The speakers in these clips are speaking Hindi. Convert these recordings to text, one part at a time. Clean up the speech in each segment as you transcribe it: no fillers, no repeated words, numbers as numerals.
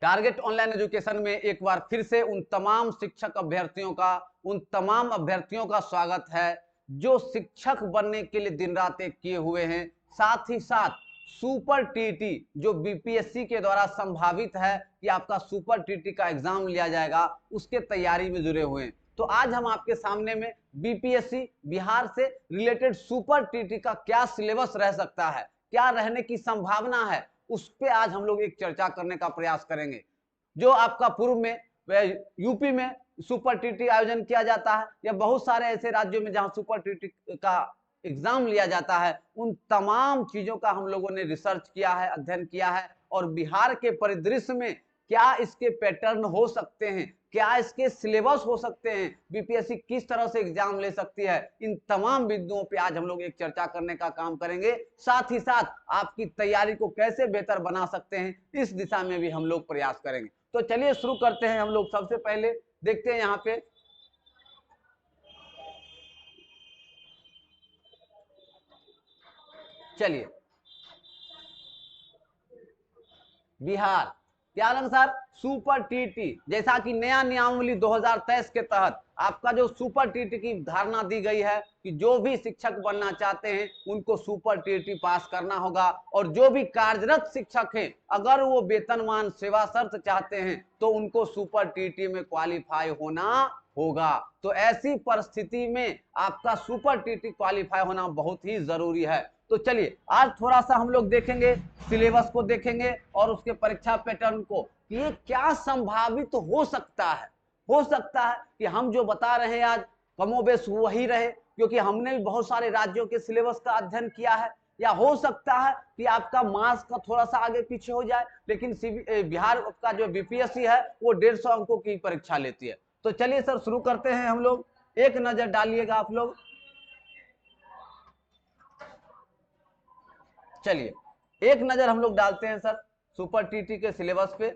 टारगेट ऑनलाइन एजुकेशन में एक बार फिर से उन तमाम अभ्यर्थियों का स्वागत है जो शिक्षक बनने के लिए दिन रात एक किए हुए हैं। साथ ही साथ सुपर टीटी जो बीपीएससी के द्वारा संभावित है कि आपका सुपर टीटी का एग्जाम लिया जाएगा, उसके तैयारी में जुड़े हुए हैं। तो आज हम आपके सामने में बीपीएससी बिहार से रिलेटेड सुपर टीटी का क्या सिलेबस रह सकता है, क्या रहने की संभावना है, उस पे आज हम लोग एक चर्चा करने का प्रयास करेंगे। जो आपका पूर्व में यूपी में सुपर टीटी आयोजन किया जाता है या बहुत सारे ऐसे राज्यों में जहां सुपर टीटी का एग्जाम लिया जाता है, उन तमाम चीजों का हम लोगों ने रिसर्च किया है, अध्ययन किया है और बिहार के परिदृश्य में क्या इसके पैटर्न हो सकते हैं, क्या इसके सिलेबस हो सकते हैं, बीपीएससी किस तरह से एग्जाम ले सकती है, इन तमाम बिंदुओं पे आज हम लोग एक चर्चा करने का काम करेंगे। साथ ही साथ आपकी तैयारी को कैसे बेहतर बना सकते हैं, इस दिशा में भी हम लोग प्रयास करेंगे। तो चलिए शुरू करते हैं। हम लोग सबसे पहले देखते हैं यहाँ पे चलिए बिहार क्या अनुसार सुपर टीटी, जैसा कि नया नियमावली 2023 के तहत आपका जो सुपर टीटी की धारणा दी गई है कि जो भी शिक्षक बनना चाहते हैं उनको सुपर टीटी पास करना होगा और जो भी कार्यरत शिक्षक हैं अगर वो वेतनमान सेवा शर्त चाहते हैं तो उनको सुपर टीटी में क्वालिफाई होना होगा। तो ऐसी परिस्थिति में आपका सुपर टीटी क्वालिफाई होना बहुत ही जरूरी है। तो चलिए आज थोड़ा सा हम लोग देखेंगे, सिलेबस को देखेंगे और उसके परीक्षा पैटर्न को, ये क्या संभावित हो सकता है। हो सकता है कि हम जो बता रहे हैं आज कमोबेश वही रहे, क्योंकि हमने भी बहुत सारे राज्यों के सिलेबस का अध्ययन किया है, या हो सकता है कि आपका मार्क्स का थोड़ा सा आगे पीछे हो जाए, लेकिन बिहार का जो बीपीएससी है वो 150 अंकों की परीक्षा लेती है। तो चलिए सर शुरू करते हैं हम लोग, एक नजर डालिएगा आप लोग। चलिए एक नजर हम लोग डालते हैं सर सुपर टीटी के सिलेबस पे।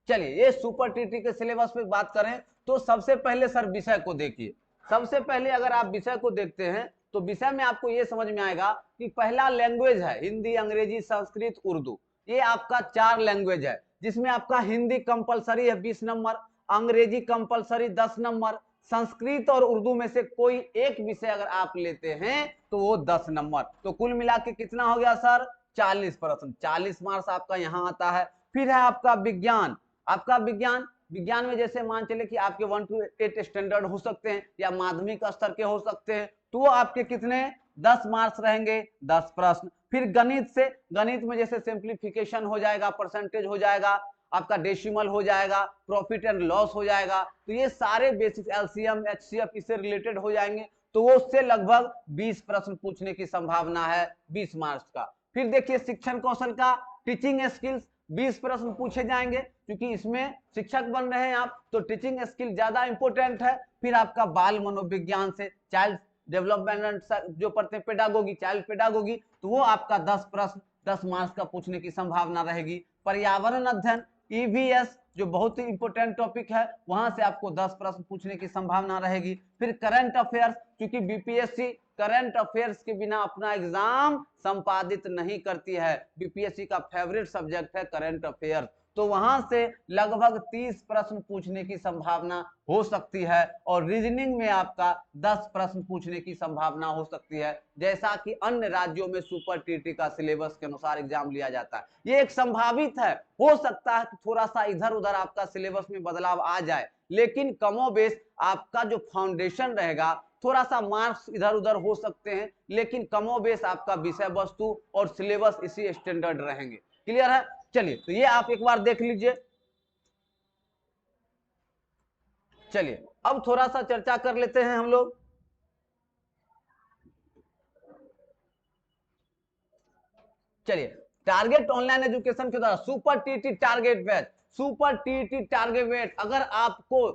चलिए ये सुपर टीटी के सिलेबस पे बात करें तो सबसे पहले सर विषय को देखिए। सबसे पहले अगर आप विषय को देखते हैं तो विषय में आपको ये समझ में आएगा कि पहला लैंग्वेज है हिंदी, अंग्रेजी, संस्कृत, उर्दू। ये आपका 4 लैंग्वेज है, जिसमें आपका हिंदी कंपलसरी है 20 नंबर, अंग्रेजी कंपलसरी 10 नंबर, संस्कृत और उर्दू में से कोई एक विषय अगर आप लेते हैं तो वो 10 नंबर। तो कुल मिला के कितना हो गया सर 40 प्रश्न, 40 मार्क्स आपका यहाँ आता है। फिर है आपका विज्ञान। आपका विज्ञान में जैसे मान चले कि आपके 1 to 8 स्टैंडर्ड हो सकते हैं या माध्यमिक स्तर के हो सकते हैं, तो वो आपके कितने 10 मार्क्स रहेंगे, 10 प्रश्न। फिर गणित में जैसे सिंप्लीफिकेशन हो जाएगा, परसेंटेज हो जाएगा, आपका डेसिमल हो जाएगा, प्रॉफिट एंड लॉस हो जाएगा, तो ये सारे बेसिक एलसीएम एचसीएफ इससे रिलेटेड हो जाएंगे। तो वो उससे लगभग 20 प्रश्न पूछने की संभावना है 20 मार्क्स का। फिर देखिए शिक्षण कौशल का, टीचिंग स्किल्स 20 प्रश्न पूछे जाएंगे, क्योंकि इसमें शिक्षक बन रहे हैं आप तो टीचिंग स्किल ज्यादा इंपॉर्टेंट है। फिर आपका बाल मनोविज्ञान से चाइल्ड डेवलपमेंट जो पढ़ते हैं पेडागोगी, चाइल्ड पेडागोगी, तो वो आपका 10 प्रश्न 10 मार्क्स का पूछने की संभावना रहेगी। पर्यावरण अध्ययन ईवीएस जो बहुत ही इंपॉर्टेंट टॉपिक है, वहां से आपको 10 प्रश्न पूछने की संभावना रहेगी। फिर करंट अफेयर्स, क्योंकि बीपीएससी करंट अफेयर्स के बिना अपना एग्जाम संपादित नहीं करती है, बीपीएससी का फेवरेट सब्जेक्ट है करंट अफेयर्स, तो वहां से लगभग 30 प्रश्न पूछने की संभावना हो सकती है। और रीजनिंग में आपका 10 प्रश्न पूछने की संभावना हो सकती है, जैसा कि अन्य राज्यों में सुपर टीटी का सिलेबस के अनुसार एग्जाम लिया जाता है। ये एक संभावित है, हो सकता है कि थोड़ा सा इधर उधर आपका सिलेबस में बदलाव आ जाए, लेकिन कमोबेश आपका जो फाउंडेशन रहेगा, थोड़ा सा मार्क्स इधर उधर हो सकते हैं, लेकिन कमोबेश आपका विषय वस्तु और सिलेबस इसी स्टैंडर्ड रहेंगे। क्लियर है। चलिए तो ये आप एक बार देख लीजिए। चलिए अब थोड़ा सा चर्चा कर लेते हैं हम लोग। चलिए टारगेट ऑनलाइन एजुकेशन के द्वारा super TT target batch, super TT target batch, अगर आपको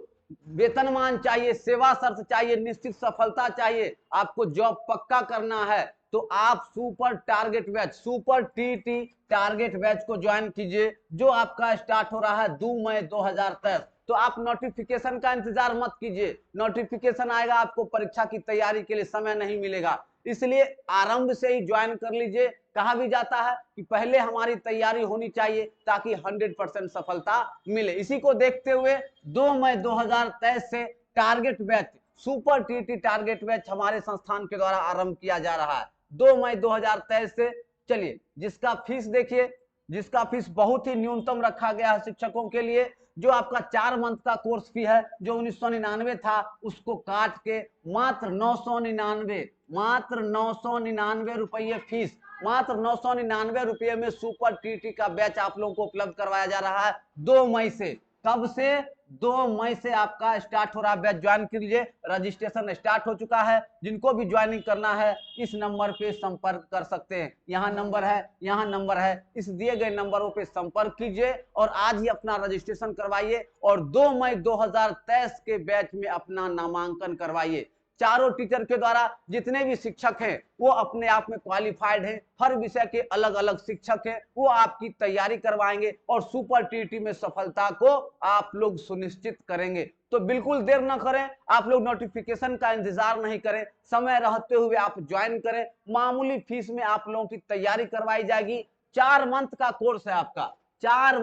वेतनमान चाहिए, सेवा शर्त चाहिए, निश्चित सफलता चाहिए, आपको जॉब पक्का करना है, तो आप super target batch, super TT target batch को ज्वाइन कीजिए, जो आपका स्टार्ट हो रहा है 2 मई 2023। तो आप नोटिफिकेशन का इंतजार मत कीजिए, नोटिफिकेशन आएगा आपको परीक्षा की तैयारी के लिए समय नहीं मिलेगा। इसलिए आरंभ से ही ज्वाइन कर लीजिए। कहा भी जाता है कि पहले हमारी तैयारी होनी चाहिए ताकि 100% सफलता मिले। इसी को देखते हुए 2 मई 2023 से target batch, super TT target batch हमारे संस्थान के द्वारा आरंभ किया जा रहा है 2 मई 2023 से। चलिए, जिसका फीस देखिए, जिसका फीस बहुत ही न्यूनतम रखा गया है शिक्षकों के लिए। जो आपका 4 मंथ का कोर्स फी है जो 1999 था, उसको काट के मात्र 999, मात्र 999 रुपये फीस, मात्र 999 रुपये में सुपर टीटी का बैच आप लोगों को उपलब्ध करवाया जा रहा है 2 मई से। कब से? 2 मई से आपका स्टार्ट हो रहा है बैच। ज्वाइन कीजिए, रजिस्ट्रेशन स्टार्ट हो चुका है। जिनको भी ज्वाइनिंग करना है इस नंबर पे संपर्क कर सकते हैं। यहाँ नंबर है, यहाँ नंबर है, इस दिए गए नंबरों पे संपर्क कीजिए और आज ही अपना रजिस्ट्रेशन करवाइए और 2 मई 2023 के बैच में अपना नामांकन करवाइए। चारों टीचर के द्वारा जितने भी शिक्षक हैं वो अपने आप में क्वालिफाइड हैं। हर विषय के अलग अलग शिक्षक हैं, वो आपकी तैयारी करवाएंगे और सुपर टीटी में सफलता को आप लोग सुनिश्चित करेंगे। तो बिल्कुल देर ना करें, आप लोग नोटिफिकेशन का इंतजार नहीं करें, समय रहते हुए आप ज्वाइन करें। मामूली फीस में आप लोगों की तैयारी करवाई जाएगी। 4 मंथ का कोर्स है आपका, 4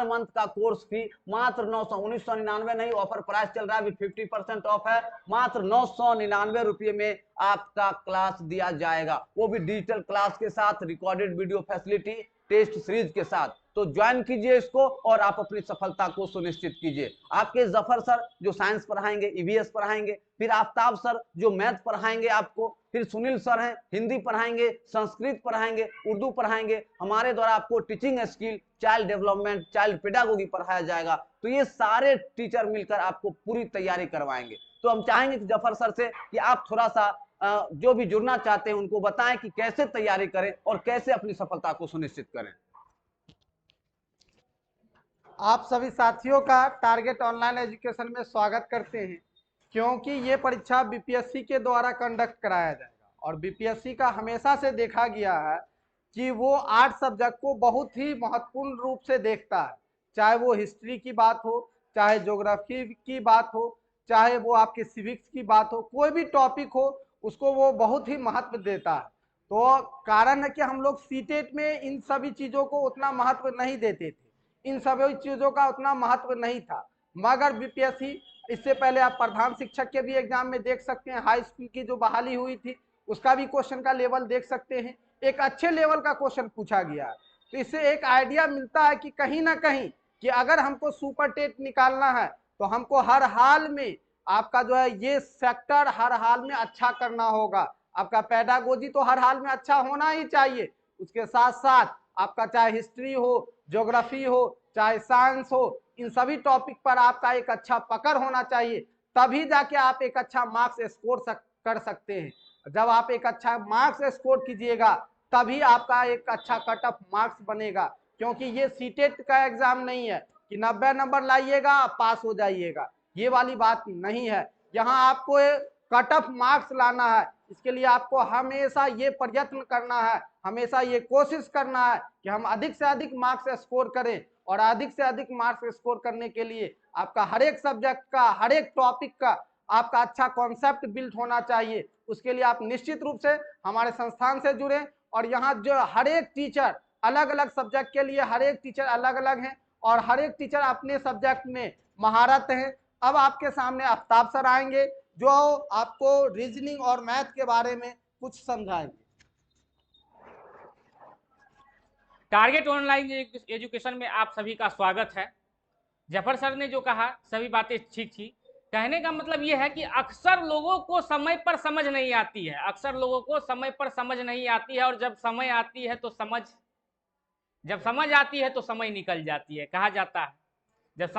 मंथ का कोर्स फी मात्र 1999 नहीं, ऑफर प्राइस चल रहा है, 50% ऑफ है। मात्र 999 रुपये में आपका क्लास दिया जाएगा, वो भी डिजिटल क्लास के साथ, recorded video facility, test series के साथ। तो ज्वाइन कीजिए इसको और आप अपनी सफलता को सुनिश्चित कीजिए। आपके जफर सर जो साइंस पढ़ाएंगे, ईवीएस पढ़ाएंगे, फिर आफ्ताब सर जो मैथ पढ़ाएंगे आपको, फिर सुनील सर हैं हिंदी पढ़ाएंगे, संस्कृत पढ़ाएंगे, उर्दू पढ़ाएंगे। हमारे द्वारा आपको teaching skill, child development, child pedagogy पढ़ाया जाएगा। तो ये सारे टीचर मिलकर आपको पूरी तैयारी करवाएंगे। तो हम चाहेंगे कि जफर सर से कि आप थोड़ा सा जो भी जुड़ना चाहते हैं उनको बताएं कि कैसे तैयारी करें और कैसे अपनी सफलता को सुनिश्चित करें। आप सभी साथियों का टारगेट ऑनलाइन एजुकेशन में स्वागत करते हैं, क्योंकि ये परीक्षा बीपीएससी के द्वारा कंडक्ट कराया जाएगा और बीपीएससी का हमेशा से देखा गया है कि वो 8 सब्जेक्ट को बहुत ही महत्वपूर्ण रूप से देखता है। चाहे वो हिस्ट्री की बात हो, चाहे ज्योग्राफी की बात हो, चाहे वो आपके सिविक्स की बात हो, कोई भी टॉपिक हो उसको वो बहुत ही महत्व देता है। तो कारण है कि हम लोग सीटेट में इन सभी चीज़ों को उतना महत्व नहीं देते थे, इन सभी चीज़ों का उतना महत्व नहीं था। मगर बीपीएससी, इससे पहले आप प्रधान शिक्षक के भी एग्जाम में देख सकते हैं, हाई स्कूल की जो बहाली हुई थी उसका भी क्वेश्चन का लेवल देख सकते हैं, एक अच्छे लेवल का क्वेश्चन पूछा गया है। तो इससे एक आइडिया मिलता है कि कहीं ना कहीं कि अगर हमको सुपर टेट निकालना है तो हमको हर हाल में आपका जो है ये सेक्टर हर हाल में अच्छा करना होगा। आपका पेडागोजी तो हर हाल में अच्छा होना ही चाहिए, उसके साथ साथ आपका चाहे हिस्ट्री हो, ज्योग्राफी हो, चाहे साइंस हो, इन सभी टॉपिक पर आपका एक अच्छा पकड़ होना चाहिए, तभी जाके आप एक अच्छा मार्क्स स्कोर कर सकते हैं। जब आप एक अच्छा मार्क्स स्कोर कीजिएगा तभी आपका एक अच्छा कट ऑफ मार्क्स बनेगा, क्योंकि ये सीटेट का एग्जाम नहीं है कि 90 नंबर लाइएगा पास हो जाइएगा, ये वाली बात नहीं है। यहाँ आपको कट ऑफ मार्क्स लाना है, इसके लिए आपको हमेशा ये प्रयत्न करना है, हमेशा ये कोशिश करना है कि हम अधिक से अधिक मार्क्स स्कोर करें। और अधिक से अधिक मार्क्स स्कोर करने के लिए आपका हर एक सब्जेक्ट का, हर एक टॉपिक का आपका अच्छा कॉन्सेप्ट बिल्ड होना चाहिए। उसके लिए आप निश्चित रूप से हमारे संस्थान से जुड़ें। और यहाँ जो हर एक टीचर अलग अलग सब्जेक्ट के लिए हर एक टीचर अलग अलग हैं और हर एक टीचर अपने सब्जेक्ट में महारत हैं। अब आपके सामने आफ्ताब सर आएंगे जो आपको रीजनिंग और मैथ के बारे में कुछ समझाएंगे। टारगेट ऑनलाइन एजुकेशन में आप सभी का स्वागत है। जफर सर ने जो कहा सभी बातें ठीक थी। कहने का मतलब ये है कि अक्सर लोगों को समय पर समझ नहीं आती है, अक्सर लोगों को समय पर समझ नहीं आती है, और जब समय आती है तो जब समझ आती है तो समय निकल जाती है। कहा जाता है जब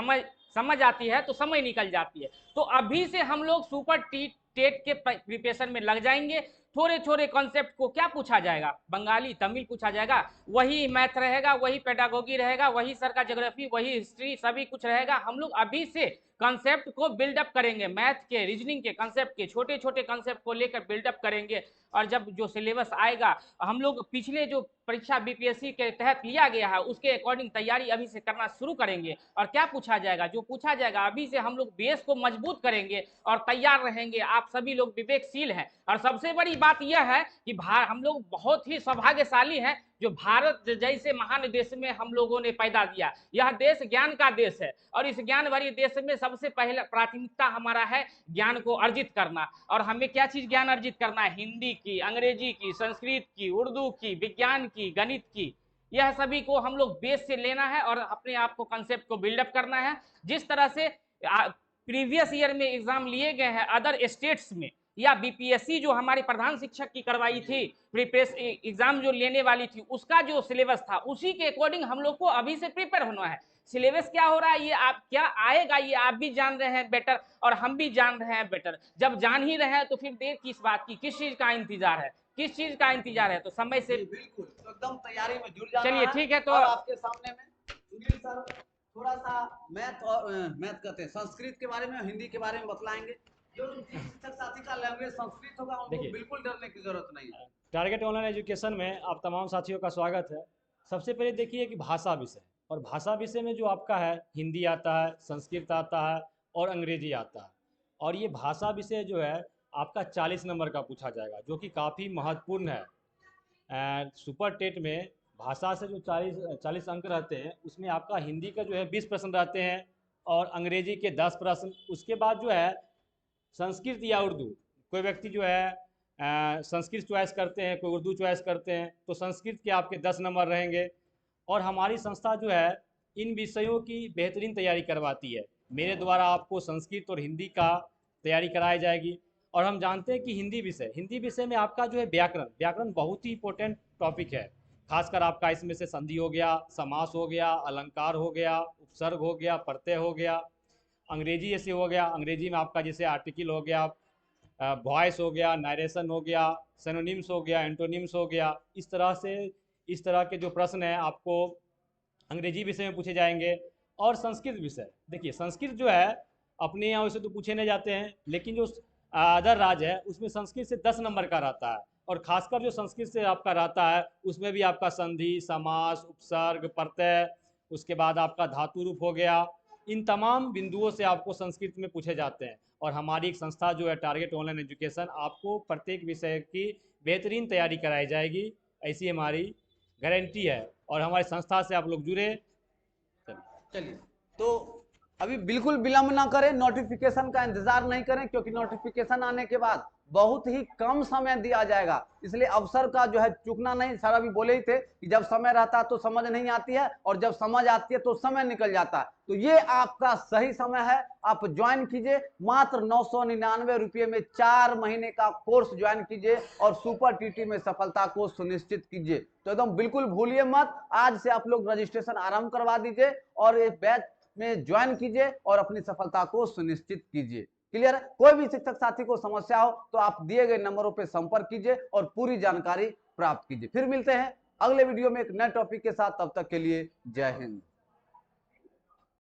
समझ आती है तो समय निकल जाती है। तो अभी से हम लोग सुपर टेट के प्रिपरेशन में लग जाएंगे। थोड़े थोड़े कॉन्सेप्ट को क्या पूछा जाएगा, बंगाली तमिल पूछा जाएगा, वही मैथ रहेगा, वही पेडागोगी रहेगा, वही सर का ज्योग्राफी, वही हिस्ट्री, सभी कुछ रहेगा। हम लोग अभी से कॉन्सेप्ट को बिल्डअप करेंगे, मैथ के, रीजनिंग के कॉन्सेप्ट के, छोटे छोटे कॉन्सेप्ट को लेकर बिल्डअप करेंगे। और जब जो सिलेबस आएगा, हम लोग पिछले जो परीक्षा बीपीएससी के तहत लिया गया है उसके अकॉर्डिंग तैयारी अभी से करना शुरू करेंगे। और क्या पूछा जाएगा, जो पूछा जाएगा अभी से हम लोग बेस को मजबूत करेंगे और तैयार रहेंगे। आप सभी लोग विवेकशील हैं और सबसे बड़ी बात यह है कि हम लोग बहुत ही सौभाग्यशाली हैं जो भारत जैसे महान देश में हम लोगों ने पैदा दिया। यह देश ज्ञान का देश है और इस ज्ञान भरी देश में सबसे पहले प्राथमिकता हमारा है ज्ञान को अर्जित करना। और हमें क्या चीज ज्ञान अर्जित करना है? हिंदी की, अंग्रेजी की, संस्कृत की, उर्दू की, विज्ञान की, गणित की, यह सभी को हम लोग बेस से लेना है और अपने आप को कंसेप्ट को बिल्डअप करना है। जिस तरह से प्रीवियस ईयर में एग्जाम लिए गए हैं अदर स्टेट्स में, या बीपीएससी जो हमारे प्रधान शिक्षक की करवाई थी प्रीपेस एग्जाम जो लेने वाली थी, उसका जो सिलेबस था उसी के अकॉर्डिंग हम लोग को अभी से प्रिपेयर होना है। सिलेबस क्या हो रहा है ये आप क्या आएगा ये आप भी जान रहे हैं बेटर और हम भी जान रहे हैं बेटर। जब जान ही रहे हैं तो फिर देर किस बात की, किस चीज का इंतजार है, किस चीज का इंतजार है? तो समय से बिल्कुल तो एकदम तैयारी में जुट जाना चलिए है। ठीक है। तो अब आपके सामने में सुनील सर थोड़ा सा मैथ और मैथ कहते हैं संस्कृत के बारे में, हिंदी के बारे में बतलाएंगे। जो शिक्षक साथी का लैंग्वेज संस्कृत होगा उनको देखिए, बिल्कुल डरने की जरूरत नहीं है। टारगेट ऑनलाइन एजुकेशन में आप तमाम साथियों का स्वागत है। सबसे पहले देखिए कि भाषा विषय, और भाषा विषय में जो आपका है हिंदी आता है, संस्कृत आता है और अंग्रेजी आता है। और ये भाषा विषय जो है आपका 40 नंबर का पूछा जाएगा, जो कि काफ़ी महत्वपूर्ण है। सुपर टेट में भाषा से जो 40 अंक रहते हैं उसमें आपका हिंदी का जो है 20 प्रश्न रहते हैं और अंग्रेजी के 10 प्रश्न। उसके बाद जो है संस्कृत या उर्दू, कोई व्यक्ति जो है संस्कृत चॉइस करते हैं, कोई उर्दू चॉइस करते हैं, तो संस्कृत के आपके 10 नंबर रहेंगे। और हमारी संस्था जो है इन विषयों की बेहतरीन तैयारी करवाती है। मेरे द्वारा आपको संस्कृत और हिंदी का तैयारी कराई जाएगी। और हम जानते हैं कि हिंदी विषय में आपका जो है व्याकरण बहुत ही इंपॉर्टेंट टॉपिक है। खासकर आपका इसमें से संधि हो गया, समास हो गया, अलंकार हो गया, उपसर्ग हो गया, प्रत्यय हो गया। अंग्रेजी ऐसे हो गया, अंग्रेजी में आपका जैसे आर्टिकल हो गया, वॉइस हो गया, नरेशन हो गया, सिनोनिम्स हो गया, एंटोनिम्स हो गया। इस तरह के जो प्रश्न हैं आपको अंग्रेजी विषय में पूछे जाएंगे। और संस्कृत विषय, देखिए संस्कृत जो है अपने यहाँ वैसे तो पूछे नहीं जाते हैं, लेकिन जो अदर राज्य है उसमें संस्कृत से 10 नंबर का रहता है। और खासकर जो संस्कृत से आपका रहता है उसमें भी आपका संधि, समास, उपसर्ग, प्रत्यय, उसके बाद आपका धातु रूप हो गया। इन तमाम बिंदुओं से आपको संस्कृत में पूछे जाते हैं। और हमारी एक संस्था जो है टारगेट ऑनलाइन एजुकेशन, आपको प्रत्येक विषय की बेहतरीन तैयारी कराई जाएगी, ऐसी हमारी गारंटी है। और हमारी संस्था से आप लोग जुड़े। चलिए, तो अभी बिल्कुल विलंब ना करें, नोटिफिकेशन का इंतजार नहीं करें, क्योंकि नोटिफिकेशन आने के बाद बहुत ही कम समय दिया जाएगा। इसलिए अवसर का जो है चूकना नहीं। सर अभी बोले ही थे कि जब समय रहता है तो समझ नहीं आती है और जब समझ आती है तो समय निकल जाता है। तो ये आपका सही समय है, आप ज्वाइन कीजिए। मात्र 999 रुपये में 4 महीने का कोर्स ज्वाइन कीजिए और सुपर टीटी में सफलता को सुनिश्चित कीजिए। तो एकदम बिल्कुल भूलिए मत, आज से आप लोग रजिस्ट्रेशन आरंभ करवा दीजिए और ये बैच में ज्वाइन कीजिए और अपनी सफलता को सुनिश्चित कीजिए। क्लियर है? कोई भी शिक्षक साथी को समस्या हो तो आप दिए गए नंबरों पर संपर्क कीजिए और पूरी जानकारी प्राप्त कीजिए। फिर मिलते हैं अगले वीडियो में एक नए टॉपिक के साथ। तब तक के लिए जय हिंद।